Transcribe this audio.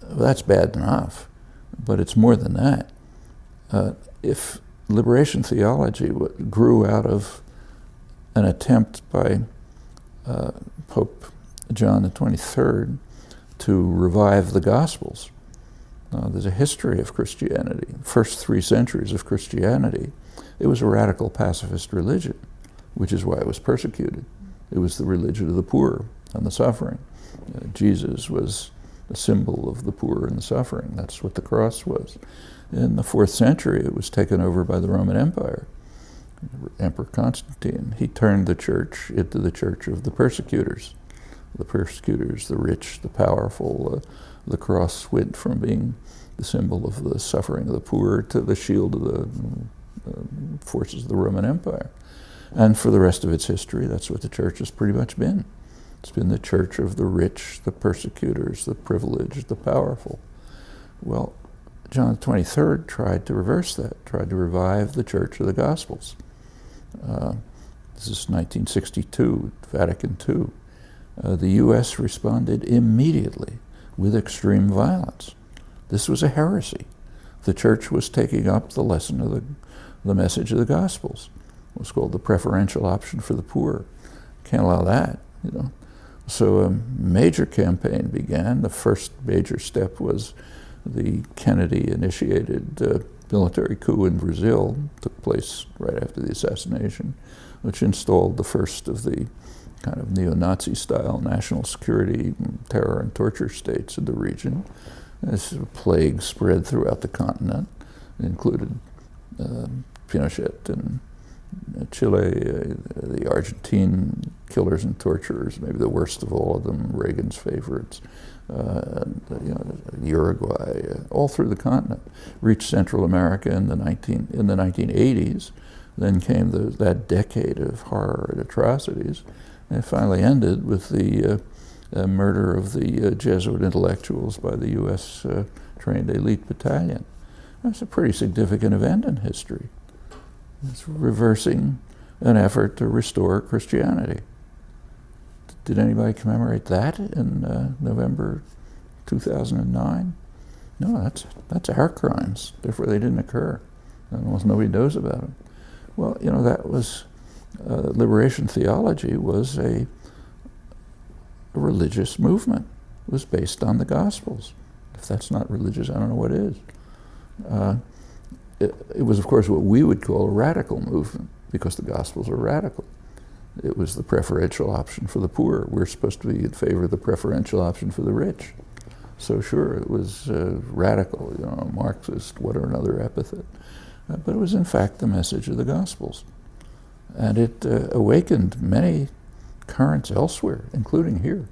Well, that's bad enough, but it's more than that. If liberation theology grew out of an attempt by Pope John the 23rd to revive the Gospels, there's a history of Christianity. First 3 centuries of Christianity, it was a radical pacifist religion, which is why it was persecuted. It was the religion of the poor and the suffering. Jesus was a symbol of the poor and the suffering. That's what the cross was. In the 4th century, it was taken over by the Roman Empire. Emperor Constantine, he turned the church into the church of the persecutors. The persecutors, the rich, the powerful. The cross went from being the symbol of the suffering of the poor to the shield of the forces of the Roman Empire. And for the rest of its history, that's what the church has pretty much been. It's been the church of the rich, the persecutors, the privileged, the powerful. Well, John the 23rd tried to reverse that, tried to revive the Church of the Gospels. This is 1962, Vatican II. The U.S. responded immediately with extreme violence. This was a heresy. The church was taking up the lesson of the message of the Gospels. It was called the preferential option for the poor. Can't allow that, you know. So a major campaign began. The first major step was the Kennedy-initiated military coup in Brazil. Took place right after the assassination, which installed the first of the kind of neo-Nazi style national security, terror and torture states in the region. This plague spread throughout the continent. It included Pinochet in Chile, the Argentine killers and torturers, maybe the worst of all of them, Reagan's favorites, Uruguay, all through the continent. Reached Central America in the 1980s. Then came that decade of horror and atrocities. And it finally ended with the murder of the Jesuit intellectuals by the U.S. trained elite battalion. That's a pretty significant event in history. It's reversing an effort to restore Christianity. Did anybody commemorate that in November 2009? No, that's our crimes. Therefore, they didn't occur. Almost nobody knows about them. Well, you know, that was liberation theology was a religious movement. It was based on the Gospels. If that's not religious, I don't know what is. It was, of course, what we would call a radical movement, because the Gospels are radical. It was the preferential option for the poor. We're supposed to be in favor of the preferential option for the rich. So sure, it was radical, you know, Marxist, what or another epithet. But it was in fact the message of the Gospels. And it awakened many currents elsewhere, including here.